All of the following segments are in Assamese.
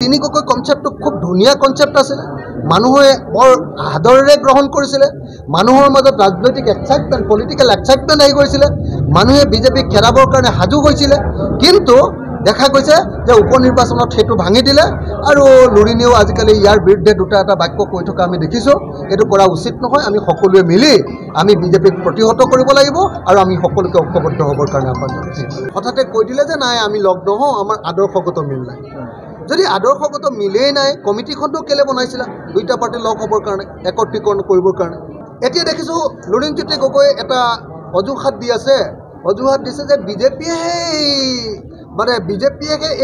তিনি গগৈ কনচেপ্টটো খুব ধুনীয়া কনচেপ্ট আছিলে মানুহে বৰ আদৰেৰে গ্ৰহণ কৰিছিলে মানুহৰ মাজত ৰাজনৈতিক এক্সাইটমেণ্ট পলিটিকেল এক্সাইটমেণ্ট আহি গৈছিলে মানুহে বিজেপিক খেদাবৰ কাৰণে সাজু হৈছিলে কিন্তু দেখা গৈছে যে উপনিৰ্বাচনত সেইটো ভাঙি দিলে আৰু লুৰিণেও আজিকালি ইয়াৰ বিৰুদ্ধে দুটা এটা বাক্য কৈ থকা আমি দেখিছোঁ এইটো কৰা উচিত নহয় আমি সকলোৱে মিলি আমি বিজেপিক প্ৰতিহত কৰিব লাগিব আৰু আমি সকলোকে ঐক্যবদ্ধ হ'বৰ কাৰণে আহ্বান জনাইছোঁ হঠাতে কৈ দিলে যে নাই আমি লগ নহওঁ আমাৰ আদৰ্শগত মিল নাই যদি আদৰ্শগত মিলেই নাই কমিটিখনটো কেলে বনাইছিলা দুইটা পাৰ্টি লগ হ'বৰ কাৰণে একত্ৰীকৰণ কৰিবৰ কাৰণে এতিয়া দেখিছোঁ লুৰিণজ্যোতি গগৈ এটা অজুহাত দি আছে অজুহাত দিছে যে বিজেপিয়েহে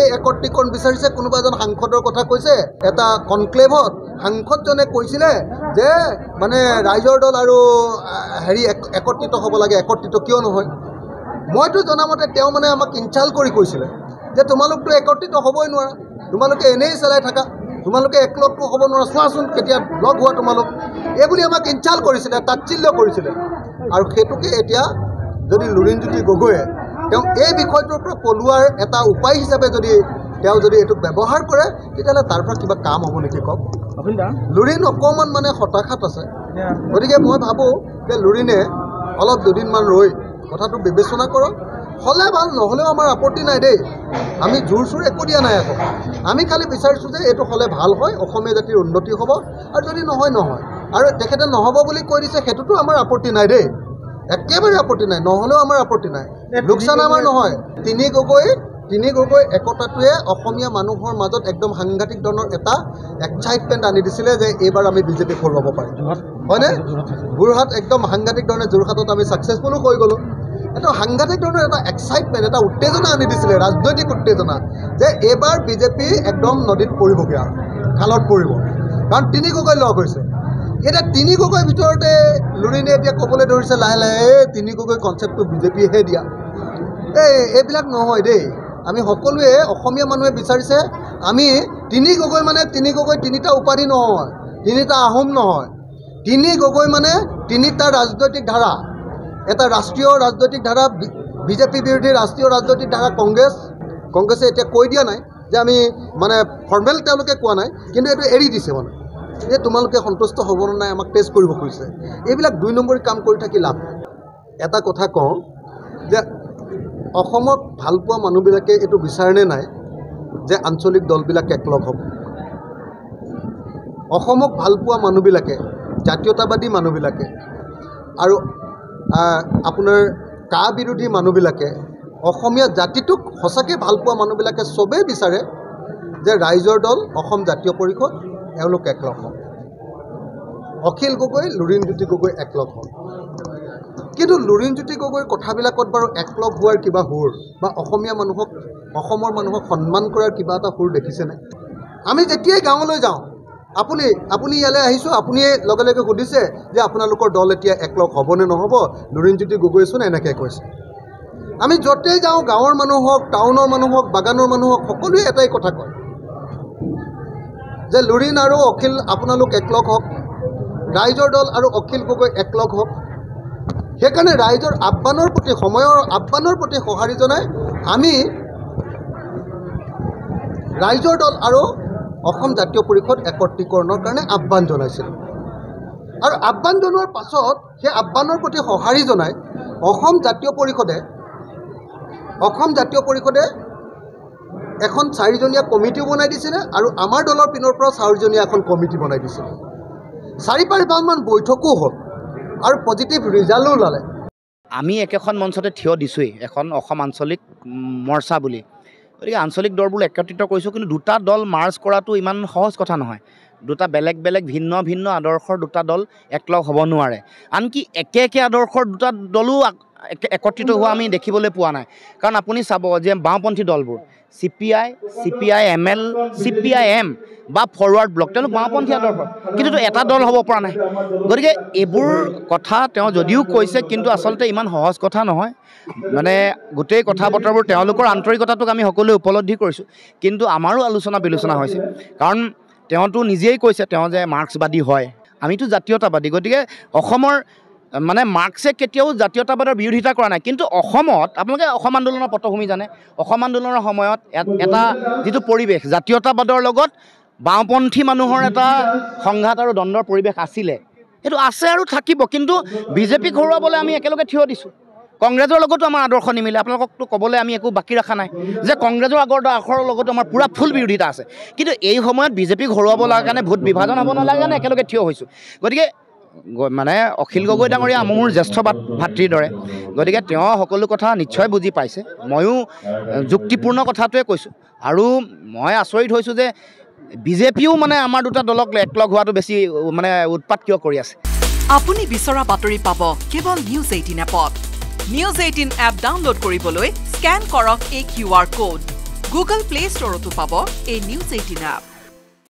এই একত্ৰীকৰণ বিচাৰিছে কোনোবা এজন সাংসদৰ কথা কৈছে এটা কনক্লেভত সাংসদজনে কৈছিলে যে মানে ৰাইজৰ দল আৰু একত্ৰিত হ'ব লাগে একত্ৰিত কিয় নহয় মইতো জনামতে তেওঁ মানে আমাক ইনচাল্ট কৰি কৈছিলে যে তোমালোকতো একত্ৰিত হ'বই নোৱাৰা তোমালোকে এনেই চলাই থাকা তোমালোকে একলগটো হ'ব নোৱাৰা চোৱাচোন কেতিয়া লগ হোৱা তোমালোক এইবুলি আমাক ইনচাল্ট কৰিছিলে তাচ্ছিল্য কৰিছিলে আৰু সেইটোকে এতিয়া যদি লুৰিণজ্যোতি গগৈয়ে তেওঁ এই বিষয়টোৰ পৰা পলোৱাৰ এটা উপায় হিচাপে যদি তেওঁ যদি এইটোক ব্যৱহাৰ কৰে তেতিয়াহ'লে তাৰ পৰা কিবা কাম হ'ব নেকি কওক লুৰিণ অকণমান মানে হতাশাত আছে গতিকে মই ভাবোঁ যে লুৰিণে অলপ দুদিনমান ৰৈ কথাটো বিবেচনা কৰক হ'লে ভাল নহ'লেও আমাৰ আপত্তি নাই দেই আমি জোৰ চোৰ একো দিয়া নাই আকৌ আমি খালি বিচাৰিছোঁ যে এইটো হ'লে ভাল হয় অসমীয়া জাতিৰ উন্নতি হ'ব আৰু যদি নহয় নহয় আৰু তেখেতে নহ'ব বুলি কৈ দিছে সেইটোতো আমাৰ আপত্তি নাই দেই একেবাৰে আপত্তি নাই নহ'লেও আমাৰ আপত্তি নাই লোকচান আমাৰ নহয় তিনি গগৈ একতাটোৱে অসমীয়া মানুহৰ মাজত একদম সাংঘাতিক ধৰণৰ এটা এক্সাইটমেণ্ট আনি দিছিলে যে এইবাৰ আমি বিজেপিক হৰুৱাব পাৰিম হয়নে যোৰহাট একদম সাংঘাতিক ধৰণে যোৰহাটত আমি ছাকচেছফুলো হৈ গ'লোঁ এটা সাংঘাতিক ধৰণৰ এটা এক্সাইটমেণ্ট এটা উত্তেজনা আনি দিছিলে ৰাজনৈতিক উত্তেজনা যে এইবাৰ বিজেপি একদম নদীত পৰিবগৈ আৰু খালত পৰিব কাৰণ তিনি গগৈ লগ হৈছে এতিয়া তিনি গগৈৰ ভিতৰতে লুৰিণে এতিয়া ক'বলৈ ধৰিছে লাহে লাহে তিনি গগৈ কনচেপ্টটো বিজেপিয়েহে দিয়া এইবিলাক নহয় দেই আমি সকলোৱে অসমীয়া মানুহে বিচাৰিছে আমি তিনি গগৈ মানে তিনি গগৈ তিনিটা উপাধি নহয় তিনিটা আহোম নহয় তিনি গগৈ মানে তিনিটা ৰাজনৈতিক ধাৰা এটা ৰাষ্ট্ৰীয় ৰাজনৈতিক ধাৰা বিজেপি বিৰোধী ৰাষ্ট্ৰীয় ৰাজনৈতিক ধাৰা কংগ্ৰেছে এতিয়া কৈ দিয়া নাই যে আমি মানে ফৰ্মেল তেওঁলোকে কোৱা নাই কিন্তু এইটো এৰি দিছে মানে যে তোমালোকে সন্তুষ্ট হ'ব নাই আমাক টেষ্ট কৰিব খুজিছে এইবিলাক দুই নম্বৰী কাম কৰি থাকি লাভ এটা কথা কওঁ যে অসমক ভাল পোৱা মানুহবিলাকে এইটো বিচাৰণে নাই যে আঞ্চলিক দলবিলাক একলগ হ'ব অসমক ভাল পোৱা মানুহবিলাকে জাতীয়তাবাদী মানুহবিলাকে আৰু আপোনাৰ কা বিৰোধী মানুহবিলাকে অসমীয়া জাতিটোক সঁচাকৈ ভাল পোৱা মানুহবিলাকে চবেই বিচাৰে যে ৰাইজৰ দল অসম জাতীয় পৰিষদ এওঁলোক একলগ হওক অখিল গগৈ লুৰিণজ্যোতি গগৈ একলগ হওক কিন্তু লুৰিণজ্যোতি গগৈৰ কথাবিলাকত বাৰু একলগ হোৱাৰ কিবা সুৰ বা অসমৰ মানুহক সন্মান কৰাৰ কিবা এটা সুৰ দেখিছেনে আমি যেতিয়াই গাঁৱলৈ যাওঁ আপুনি ইয়ালৈ আহিছোঁ আপুনিয়ে লগে লগে সুধিছে যে আপোনালোকৰ দল এতিয়া একলগ হ'বনে নহ'ব লুৰিণজ্যোতি গগৈচোন এনেকৈ কৈছে আমি য'তেই যাওঁ গাঁৱৰ মানুহ হওক টাউনৰ মানুহ হওক বাগানৰ মানুহ হওক সকলোৱে এটাই কথা কয় যে লুৰিণ আৰু অখিল আপোনালোক একলগ হওক ৰাইজৰ দল আৰু অখিল গগৈ একলগ হওক সেইকাৰণে ৰাইজৰ আহ্বানৰ প্ৰতি সময়ৰ আহ্বানৰ প্ৰতি সঁহাৰি জনাই আমি ৰাইজৰ দল আৰু অসম জাতীয় পৰিষদ একত্ৰীকৰণৰ কাৰণে আহ্বান জনাইছিলোঁ আৰু আহ্বান জনোৱাৰ পাছত সেই আহ্বানৰ প্ৰতি সঁহাৰি জনাই অসম জাতীয় পৰিষদে এখন 4জনীয়া কমিটিও বনাই দিছিলে আৰু আমাৰ দলৰ পিনৰ পৰা 4জনীয়া এখন কমিটি বনাই দিছিলে 4-5বাৰমান বৈঠকো হ'ল আৰু পজিটিভ ৰিজাল্টো ওলালে আমি একেখন মঞ্চতে থিয় দিছোঁৱেই এখন অসম আঞ্চলিক মৰ্চা বুলি গতিকে আঞ্চলিক দলবোৰ একত্ৰিত কৰিছোঁ কিন্তু দুটা দল মাৰ্চ কৰাটো ইমান সহজ কথা নহয় দুটা বেলেগ বেলেগ ভিন্ন ভিন্ন আদৰ্শৰ দুটা দল একলগ হ'ব নোৱাৰে আনকি একে আদৰ্শৰ দুটা দলো একত্ৰিত হোৱা আমি দেখিবলৈ পোৱা নাই কাৰণ আপুনি চাব যে বাওঁপন্থী দলবোৰ CPI-ML CPI-M বা ফৰৱাৰ্ড ব্লক তেওঁলোক বাওঁপন্থী আদৰ্শ কিন্তু এটা দল হ'ব পৰা নাই গতিকে এইবোৰ কথা তেওঁ যদিও কৈছে কিন্তু আচলতে ইমান সহজ কথা নহয় মানে গোটেই কথা বতৰাবোৰ তেওঁলোকৰ আন্তৰিকতাটোক আমি সকলোৱে উপলব্ধি কৰিছোঁ কিন্তু আমাৰো আলোচনা বিলোচনা হৈছে কাৰণ তেওঁতো নিজেই কৈছে তেওঁ যে মাৰ্ক্সবাদী হয় আমিতো জাতীয়তাবাদী গতিকে অসমৰ মানে মাৰ্ক্সে কেতিয়াও জাতীয়তাবাদৰ বিৰোধিতা কৰা নাই কিন্তু অসমত আপোনালোকে অসম আন্দোলনৰ পটভূমি জানে অসম আন্দোলনৰ সময়ত এটা যিটো পৰিৱেশ জাতীয়তাবাদৰ লগত বাওঁপন্থী মানুহৰ এটা সংঘাত আৰু দ্বন্দ্বৰ পৰিৱেশ আছিলে সেইটো আছে আৰু থাকিব কিন্তু বিজেপিক হৰুৱাবলৈ আমি একেলগে থিয় দিছোঁ কংগ্ৰেছৰ লগতো আমাৰ আদৰ্শ নিমিলে আপোনালোককতো ক'বলৈ আমি একো বাকী ৰখা নাই যে কংগ্ৰেছৰ আদৰ্শৰ লগতো আমাৰ পূৰা ফুল বিৰোধিতা আছে কিন্তু এই সময়ত বিজেপিক হৰুৱাব লগা কাৰণে ভোট বিভাজন হ'ব নালাগে কাৰণে একেলগে থিয় হৈছোঁ গতিকে মানে অখিল গগৈ ডাঙৰীয়া মোৰ জ্যেষ্ঠ ভাতৃৰ দৰে গতিকে তেওঁ সকলো কথা নিশ্চয় বুজি পাইছে ময়ো যুক্তিপূৰ্ণ কথাটোৱে কৈছোঁ আৰু মই আচৰিত হৈছোঁ যে বিজেপিও মানে আমাৰ দুটা দলক একলগ হোৱাটো বেছি মানে উৎপাত কিয় কৰি আছে আপুনি বিচৰা বাতৰি পাব কেৱল নিউজ 18 এপত নিউজ 18 এপ ডাউনলোড কৰিবলৈ স্ক্যান কৰক এই QR কোড গুগল প্লে ষ্টৰতো পাব এই নিউজ 18 এপ